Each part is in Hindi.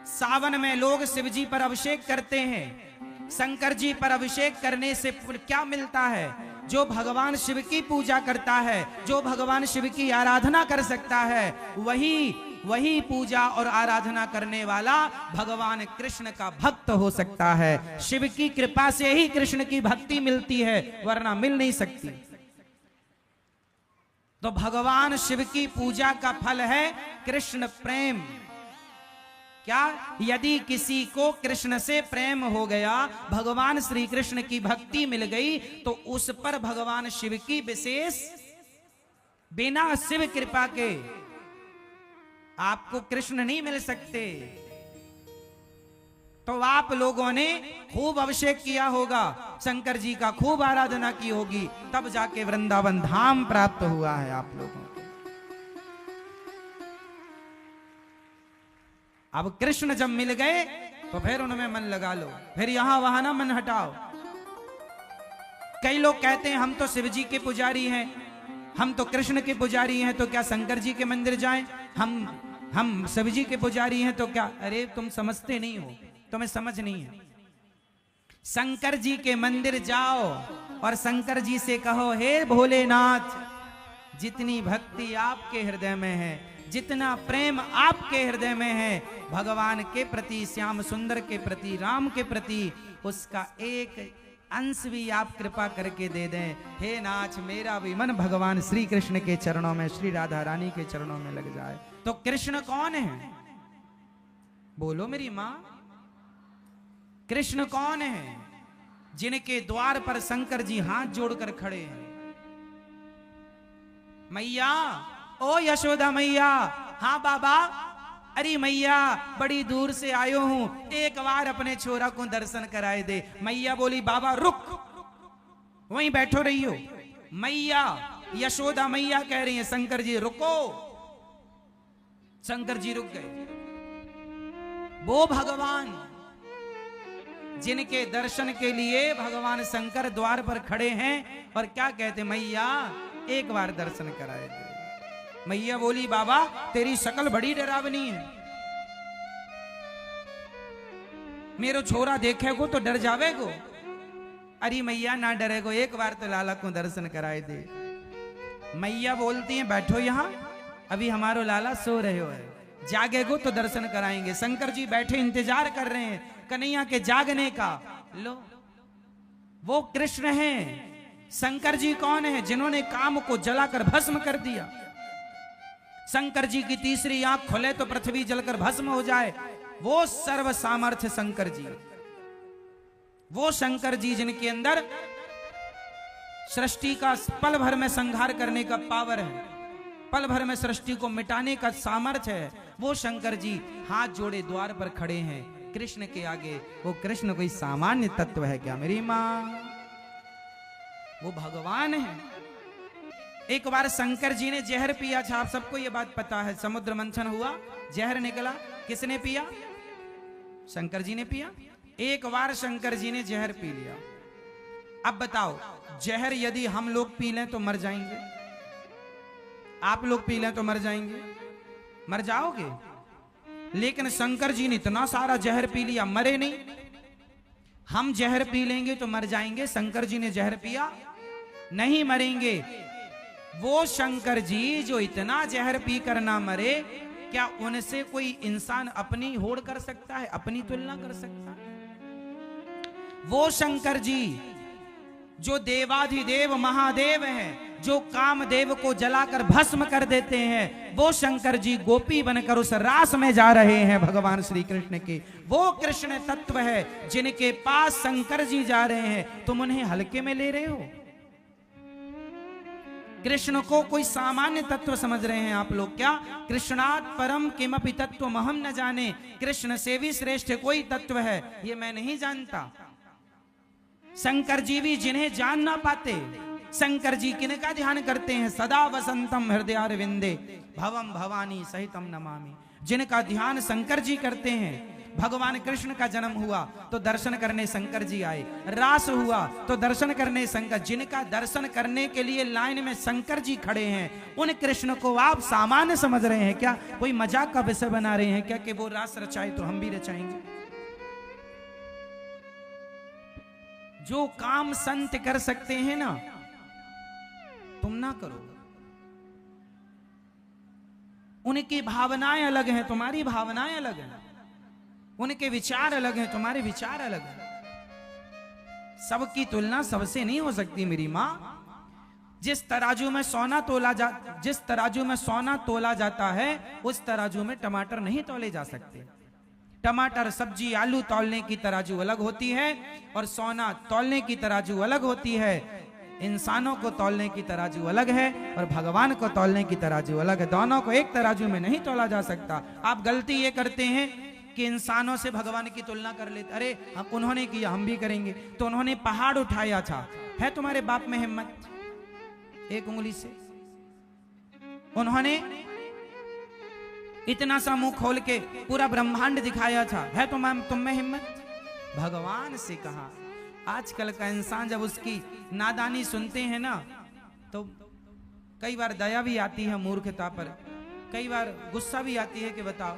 सावन में लोग शिव जी पर अभिषेक करते हैं। शंकर जी पर अभिषेक करने से क्या मिलता है? जो भगवान शिव की पूजा करता है, जो भगवान शिव की आराधना कर सकता है, वही पूजा और आराधना करने वाला भगवान कृष्ण का भक्त हो सकता है। शिव की कृपा से ही कृष्ण की भक्ति मिलती है, वरना मिल नहीं सकती। तो भगवान शिव की पूजा का फल है कृष्ण प्रेम। क्या? यदि किसी को कृष्ण से प्रेम हो गया, भगवान श्री कृष्ण की भक्ति मिल गई, तो उस पर भगवान शिव की विशेष, बिना शिव कृपा के आपको कृष्ण नहीं मिल सकते। तो आप लोगों ने खूब अभिषेक किया होगा, शंकर जी का खूब आराधना की होगी, तब जाके वृंदावन धाम प्राप्त हुआ है आप लोगों को। अब कृष्ण जब मिल गए तो फिर उनमें मन लगा लो, फिर यहां वहां ना मन हटाओ। कई लोग कहते हैं हम तो शिव जी के पुजारी हैं, हम तो कृष्ण के पुजारी हैं, तो क्या शंकर जी के मंदिर जाएं? हम शिव जी के पुजारी हैं तो क्या? अरे तुम समझते नहीं हो, तुम्हें समझ नहीं है। शंकर जी के मंदिर जाओ और शंकर जी से कहो, हे भोलेनाथ, जितनी भक्ति आपके हृदय में है, जितना प्रेम आपके हृदय में है भगवान के प्रति, श्याम सुंदर के प्रति, राम के प्रति, उसका एक अंश भी आप कृपा करके दे दें। हे नाथ, मेरा भी मन भगवान श्री कृष्ण के चरणों में, श्री राधा रानी के चरणों में लग जाए। तो कृष्ण कौन है? बोलो मेरी मां, कृष्ण कौन है? जिनके द्वार पर शंकर जी हाथ जोड़कर खड़े हैं। मैया, ओ यशोदा मैया। हाँ बाबा। अरे मैया, बड़ी दूर से आयो हूं, एक बार अपने छोरा को दर्शन कराए दे। मैया बोली, बाबा रुक, वहीं बैठो रही हो। मैया, यशोदा मैया कह रही है, शंकर जी रुको। शंकर जी रुक गए। वो भगवान जिनके दर्शन के लिए भगवान शंकर द्वार पर खड़े हैं और क्या कहते, मैया एक बार दर्शन कराए दे। मैया बोली, बाबा तेरी शकल बड़ी डरावनी है, मेरो छोरा देखेगो तो डर जावेगो। अरे मैया ना डरेगो, एक बार तो लाला को दर्शन कराए दे। मैया बोलती हैं, बैठो यहां, अभी हमारो लाला सो रहे हो है, जागेगो तो दर्शन कराएंगे। शंकर जी बैठे इंतजार कर रहे हैं कन्हैया के जागने का। लो, वो कृष्ण हैं। शंकर जी कौन है? जिन्होंने काम को जलाकर भस्म कर दिया। शंकर जी की तीसरी आंख खुले तो पृथ्वी जलकर भस्म हो जाए, वो सर्व सामर्थ्य शंकर जी। वो शंकर जी जिनके अंदर सृष्टि का पल भर में संहार करने का पावर है, पल भर में सृष्टि को मिटाने का सामर्थ्य है, वो शंकर जी हाथ जोड़े द्वार पर खड़े हैं कृष्ण के आगे। वो कृष्ण कोई सामान्य तत्व है क्या मेरी मां? वो भगवान है। एक बार शंकर जी ने जहर पिया था, आप सबको ये बात पता है। समुद्र मंथन हुआ, जहर निकला, किसने पिया? शंकर जी ने पिया। एक बार शंकर जी ने जहर पी लिया। अब बताओ, जहर यदि हम लोग पी लें तो मर जाएंगे? आप लोग पी लें तो मर जाएंगे? मर जाओगे। लेकिन शंकर जी ने इतना सारा जहर पी लिया, मरे नहीं। हम जहर पी लेंगे तो मर जाएंगे, शंकर जी ने जहर पिया, नहीं मरेंगे। वो शंकर जी जो इतना जहर पी कर ना मरे, क्या उनसे कोई इंसान अपनी होड़ कर सकता है, अपनी तुलना कर सकता है? वो शंकर जी जो देवाधिदेव महादेव हैं, जो कामदेव को जलाकर भस्म कर देते हैं, वो शंकर जी गोपी बनकर उस रास में जा रहे हैं भगवान श्री कृष्ण के। वो कृष्ण तत्व है जिनके पास शंकर जी जा रहे हैं, तुम उन्हें हल्के में ले रहे हो। कृष्ण को कोई सामान्य तत्व समझ रहे हैं आप लोग क्या? कृष्णात् परम किमपि तत्व महम न जाने। कृष्ण से भी श्रेष्ठ कोई तत्व है ये मैं नहीं जानता। शंकर जी भी जिन्हें जान ना पाते, शंकर जी किनका ध्यान करते हैं? सदा वसंतम हृदयारविंदे भवम भवानी सहितम नमामि। जिनका ध्यान शंकर जी करते हैं भगवान कृष्ण का जन्म हुआ तो दर्शन करने शंकर जी आए, रास हुआ तो दर्शन करने शंकर, जिनका दर्शन करने के लिए लाइन में शंकर जी खड़े हैं, उन कृष्ण को आप सामान्य समझ रहे हैं क्या? कोई मजाक का विषय बना रहे हैं क्या कि वो रास रचाए तो हम भी रचाएंगे? जो काम संत कर सकते हैं ना, तुम ना करो। उनकी भावनाएं अलग हैं, तुम्हारी भावनाएं अलग हैं। उनके विचार अलग हैं, तुम्हारे विचार अलग हैं। सबकी तुलना सबसे नहीं हो सकती मेरी मां। जिस तराजू में सोना तोला जाता है, उस तराजू में टमाटर नहीं तोले जा सकते। टमाटर, सब्जी, आलू तौलने की तराजू अलग होती है और सोना तौलने की तराजू अलग होती है। इंसानों को तौलने की तराजू अलग है और भगवान को तौलने की तराजू अलग है। दोनों को एक तराजू में नहीं तोला जा सकता। आप गलती ये करते हैं कि इंसानों से भगवान की तुलना कर लेते। अरे उन्होंने किया, हम भी करेंगे। तो उन्होंने पहाड़ उठाया था, है तुम्हारे बाप में हिम्मत एक उंगली से? उन्होंने इतना सा मुंह खोल के पूरा ब्रह्मांड दिखाया था, है तुम में हिम्मत? भगवान से कहा। आजकल का इंसान जब उसकी नादानी सुनते हैं ना, तो कई बार दया भी आती है मूर्खता पर, कई बार गुस्सा भी आती है कि बताओ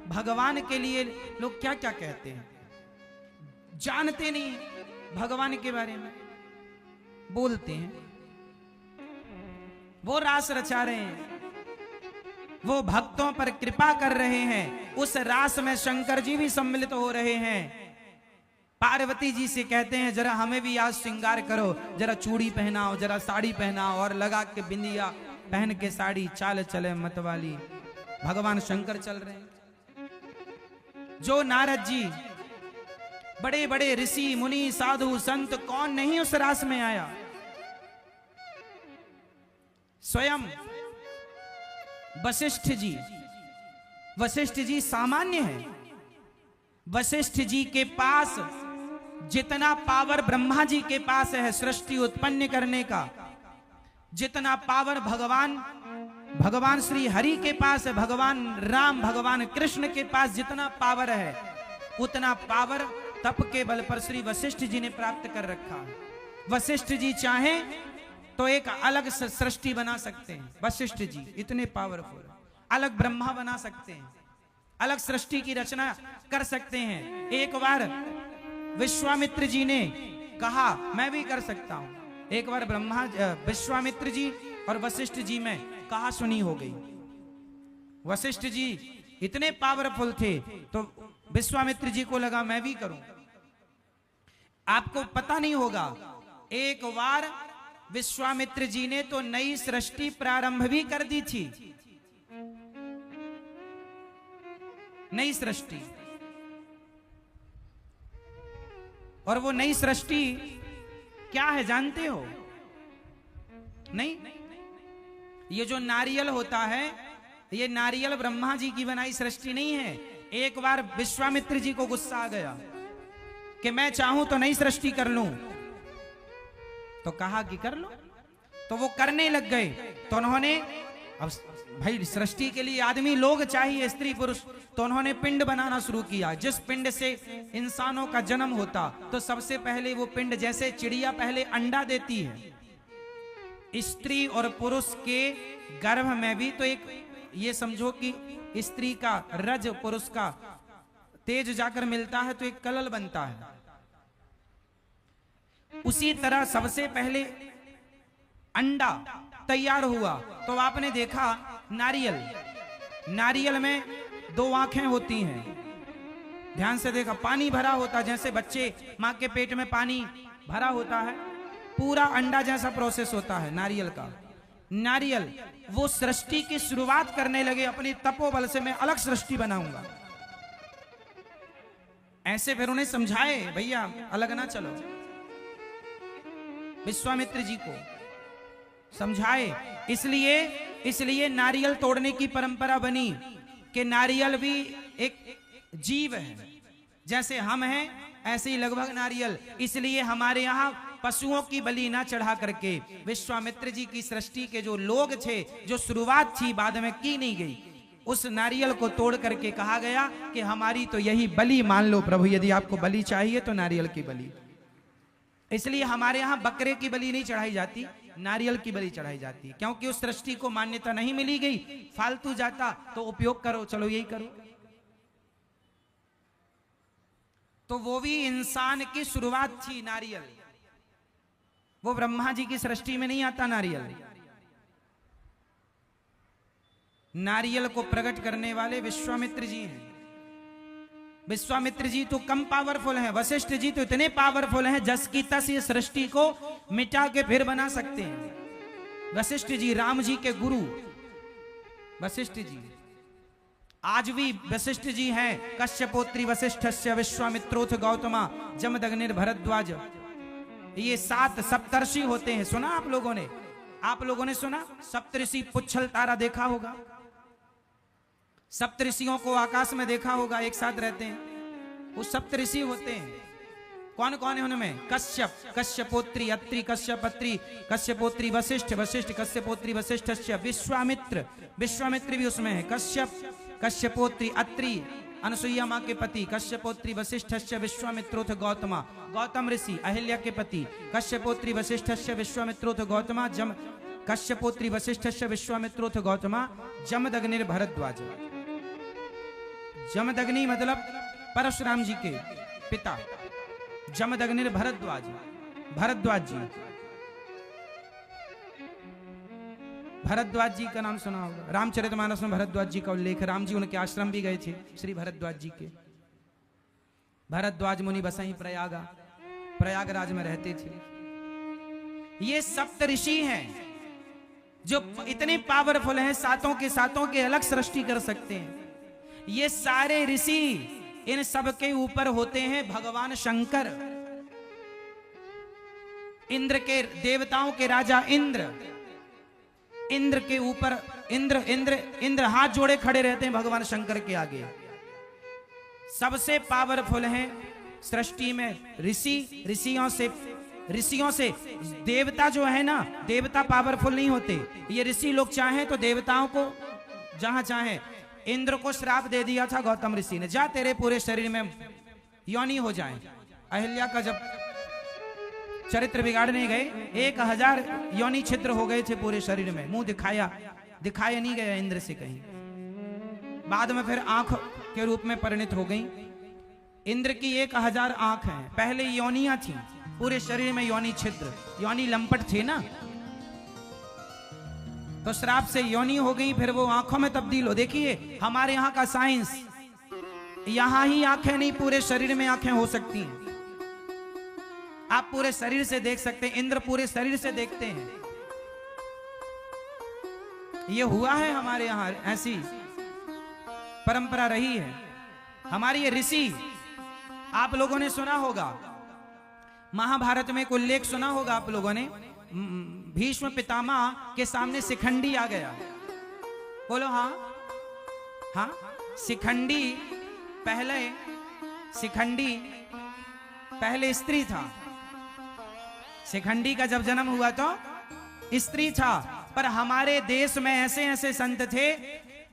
भगवान के लिए लोग क्या क्या कहते हैं, जानते नहीं भगवान के बारे में, बोलते हैं। वो रास रचा रहे हैं, वो भक्तों पर कृपा कर रहे हैं। उस रास में शंकर जी भी सम्मिलित हो रहे हैं। पार्वती जी से कहते हैं जरा हमें भी आज श्रृंगार करो, जरा चूड़ी पहनाओ, जरा साड़ी पहनाओ, और लगा के बिंदिया पहन के साड़ी, चाल चले मतवाली। भगवान शंकर चल रहे हैं। जो नारद जी, बड़े बड़े ऋषि मुनि साधु संत, कौन नहीं उस रास में आया? स्वयं वशिष्ठ जी सामान्य है। वशिष्ठ जी के पास जितना पावर ब्रह्मा जी के पास है सृष्टि उत्पन्न करने का, जितना पावर भगवान श्री हरि के पास है, भगवान राम, भगवान कृष्ण के पास जितना पावर है, उतना पावर तप के बल पर श्री वशिष्ठ जी ने प्राप्त कर रखा है। वशिष्ठ जी चाहें तो एक अलग सृष्टि बना सकते हैं। वशिष्ठ जी इतने पावरफुल, अलग ब्रह्मा बना सकते हैं, अलग सृष्टि की रचना कर सकते हैं। एक बार विश्वामित्र जी ने कहा मैं भी कर सकता हूं। एक बार विश्वामित्र जी और वशिष्ठ जी में कहा सुनी हो गई। वशिष्ठ जी इतने पावरफुल थे तो विश्वामित्र जी को लगा मैं भी करूं। आपको पता नहीं होगा, एक बार विश्वामित्र जी ने तो नई सृष्टि प्रारंभ भी कर दी थी। नई सृष्टि, और वो नई सृष्टि क्या है जानते हो? नहीं, ये जो नारियल होता है, ये नारियल ब्रह्मा जी की बनाई सृष्टि नहीं है। एक बार विश्वामित्र जी को गुस्सा आ गया कि मैं चाहूं तो नई सृष्टि कर लूं, तो कहा कि कर लो। तो वो करने लग गए। तो उन्होंने, अब भाई सृष्टि के लिए आदमी लोग चाहिए, स्त्री पुरुष, तो उन्होंने पिंड बनाना शुरू किया। जिस पिंड से इंसानों का जन्म होता, तो सबसे पहले वो पिंड, जैसे चिड़िया पहले अंडा देती है, स्त्री और पुरुष के गर्भ में भी तो एक, ये समझो कि स्त्री का रज, पुरुष का तेज जाकर मिलता है तो एक कलल बनता है। उसी तरह सबसे पहले अंडा तैयार हुआ। तो आपने देखा नारियल में दो आंखें होती हैं, ध्यान से देखा, पानी भरा होता, जैसे बच्चे मां के पेट में पानी भरा होता है, पूरा अंडा जैसा प्रोसेस होता है नारियल का। नारियल वो सृष्टि की शुरुआत करने लगे अपनी तपोबल से, मैं अलग सृष्टि बनाऊंगा। ऐसे फिर उन्हें समझाए भैया अलग ना चलो, विश्वामित्र जी को समझाए। इसलिए नारियल तोड़ने की परंपरा बनी कि नारियल भी एक जीव है, जैसे हम हैं ऐसे ही लगभग नारियल। इसलिए हमारे यहाँ पशुओं की बलि ना चढ़ा करके विश्वामित्र जी की सृष्टि के जो लोग थे, जो शुरुआत थी बाद में की नहीं गई, उस नारियल को तोड़ करके कहा गया कि हमारी तो यही बलि मान लो प्रभु, यदि आपको बलि चाहिए तो नारियल की बलि। इसलिए हमारे यहाँ बकरे की बलि नहीं चढ़ाई जाती, नारियल की बलि चढ़ाई जाती, क्योंकि उस सृष्टि को मान्यता नहीं मिली गई। फालतू जाता तो उपयोग करो, चलो यही करो। तो वो भी इंसान की शुरुआत थी नारियल, वो ब्रह्मा जी की सृष्टि में नहीं आता नारियल। नारियल को प्रकट करने वाले विश्वामित्र जी हैं। विश्वामित्र जी तो कम पावरफुल हैं, वशिष्ठ जी तो इतने पावरफुल हैं जस की तस ये सृष्टि को मिटा के फिर बना सकते हैं। वशिष्ठ जी राम जी के गुरु वशिष्ठ जी, आज भी वशिष्ठ जी हैं। कश्यपोत्री वशिष्ठस्य विश्वामित्रोथ गौतमा जमदग्निर भरद्वाज। ये 7 सप्तर्षि होते हैं, सुना आप लोगों ने? आप लोगों ने सुना? सप्तऋषि पुच्छल तारा देखा होगा, सप्तऋषियों को आकाश में देखा होगा, एक साथ रहते हैं। वो सप्तऋषि होते हैं। कौन कौन है उनमें? कश्यप, कश्यपोत्री, अत्रि, कश्यपत्री, कश्यपोत्री वशिष्ठ, वशिष्ठ कश्यपोत्री वशिष्ठस्य, विश्वामित्र, विश्वामित्र भी उसमें है। कश्यप, कश्यपोत्री, अत्रि अनुसुईया माँ के पति, कश्यपोत्री वशिष्ठस्य विश्वामित्रोथ गौतमा, गौतम ऋषि अहिल्या के पति, कश्यपोत्री वशिष्ठस्य विश्वामित्रोथ गौतमा, जम कश्यपोत्री वशिष्ठस्य विश्वामित्रोथ गौतमा जमदग्निर भरद्वाज। जमदग्नि मतलब परशुराम जी के पिता, जमदग्निर भरद्वाज, भरद्वाज जी। भरद्वाज जी का नाम सुना होगा, रामचरितमानस में भरद्वाज जी का उल्लेख। राम जी उनके आश्रम भी गए थे, श्री भरद्वाज जी के। भरद्वाज मुनि बसई प्रयागा, प्रयागराज में रहते थे। ये सप्त ऋषि हैं जो इतने पावरफुल हैं, सातों के अलग सृष्टि कर सकते हैं। ये सारे ऋषि, इन सब के ऊपर होते हैं भगवान शंकर, इंद्र के, देवताओं के राजा इंद्र। इंद्र के ऊपर इंद्र इंद्र इंद्र हाथ जोड़े खड़े रहते हैं भगवान शंकर के आगे। सबसे पावरफुल हैं सृष्टि में ऋषि। ऋषियों से देवता जो है ना, देवता पावरफुल नहीं होते। ये ऋषि लोग चाहें तो देवताओं को जहां चाहे, इंद्र को श्राप दे दिया था गौतम ऋषि ने, जा तेरे पूरे शरीर में योनि हो जाए। अहिल्या का जब चरित्र बिगाड़ने गए, 1000 योनि छिद्र हो गए थे पूरे शरीर में, मुंह दिखाया नहीं गया इंद्र से कहीं। बाद में फिर आंख के रूप में परिणित हो गई। इंद्र की 1000 आंख हैं। पहले योनियां थी, पूरे शरीर में योनि छिद्र, योनि लंपट थे ना, तो श्राप से योनि हो गई, फिर वो आंखों में तब्दील हो। देखिए हमारे यहाँ का साइंस, यहां ही आंखें नहीं, पूरे शरीर में आंखें हो सकती हैं। आप पूरे शरीर से देख सकते हैं, इंद्र पूरे शरीर से देखते हैं। ये हुआ है हमारे यहाँ, ऐसी परंपरा रही है हमारी। ये ऋषि, आप लोगों ने सुना होगा, महाभारत में एक उल्लेख सुना होगा आप लोगों ने, भीष्म पितामह के सामने शिखंडी आ गया। बोलो हाँ हाँ। शिखंडी पहले स्त्री था। शिखंडी का जब जन्म हुआ तो स्त्री था, पर हमारे देश में ऐसे ऐसे संत थे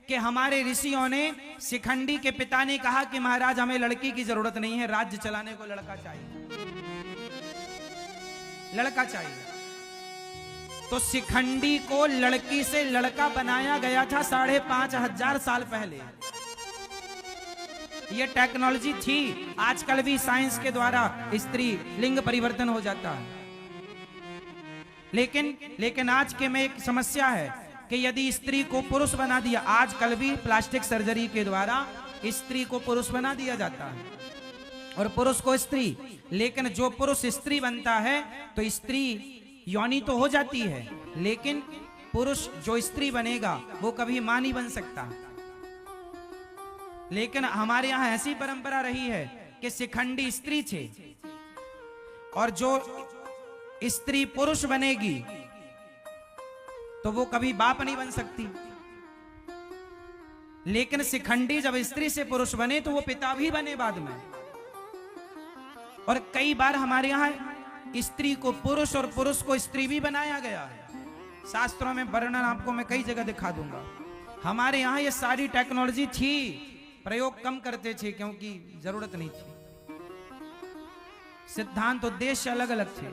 कि हमारे ऋषियों ने, शिखंडी के पिता ने कहा कि महाराज हमें लड़की की जरूरत नहीं है, राज्य चलाने को लड़का चाहिए, लड़का चाहिए। तो शिखंडी को लड़की से लड़का बनाया गया था 5500 साल पहले। यह टेक्नोलॉजी थी। आजकल भी साइंस के द्वारा स्त्री लिंग परिवर्तन हो जाता है, लेकिन आज के में एक समस्या है कि यदि स्त्री को पुरुष बना दिया, आजकल भी प्लास्टिक सर्जरी के द्वारा स्त्री को पुरुष बना दिया जाता है और पुरुष को स्त्री, लेकिन जो पुरुष स्त्री बनता है तो स्त्री योनि तो हो जाती है, लेकिन पुरुष जो स्त्री बनेगा वो कभी मां नहीं बन सकता। लेकिन हमारे यहां ऐसी परंपरा रही है कि शिखंडी स्त्री थे और जो स्त्री पुरुष बनेगी तो वो कभी बाप नहीं बन सकती। लेकिन शिखंडी जब स्त्री से पुरुष बने तो वो पिता भी बने बाद में। और कई बार हमारे यहां स्त्री को पुरुष और पुरुष को स्त्री भी बनाया गया है। शास्त्रों में वर्णन आपको मैं कई जगह दिखा दूंगा। हमारे यहाँ ये सारी टेक्नोलॉजी थी, प्रयोग कम करते थे क्योंकि जरूरत नहीं थी, सिद्धांत उद्देश्य अलग अलग थे।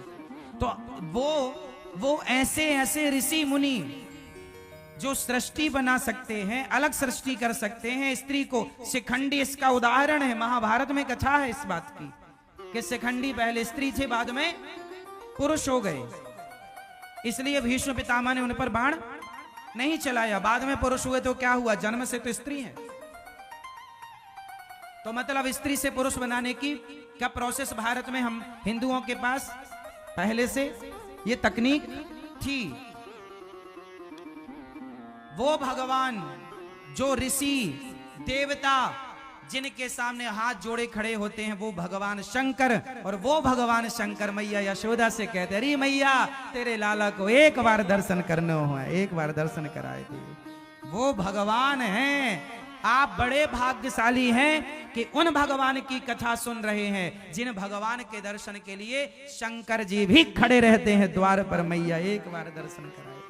तो वो ऐसे ऐसे ऋषि मुनि जो सृष्टि बना सकते हैं, अलग सृष्टि कर सकते हैं। स्त्री को शिखंडी इसका उदाहरण है, महाभारत में कथा है इस बात की कि शिखंडी पहले स्त्री थे, बाद में पुरुष हो गए। इसलिए भीष्म पितामह ने उन पर बाण नहीं चलाया, बाद में पुरुष हुए तो क्या हुआ, जन्म से तो स्त्री है। तो मतलब स्त्री से पुरुष बनाने की क्या प्रोसेस भारत में हम हिंदुओं के पास पहले से ये तकनीक थी। वो भगवान जो ऋषि देवता जिनके सामने हाथ जोड़े खड़े होते हैं, वो भगवान शंकर। और वो भगवान शंकर मैया यशोदा से कहते, अरे मैया तेरे लाला को एक बार दर्शन करना हो, एक बार दर्शन कराए थे। वो भगवान हैं। आप बड़े भाग्यशाली हैं कि उन भगवान की कथा सुन रहे हैं जिन भगवान के दर्शन के लिए शंकर जी भी खड़े रहते हैं द्वार पर। मैया एक बार दर्शन कराए।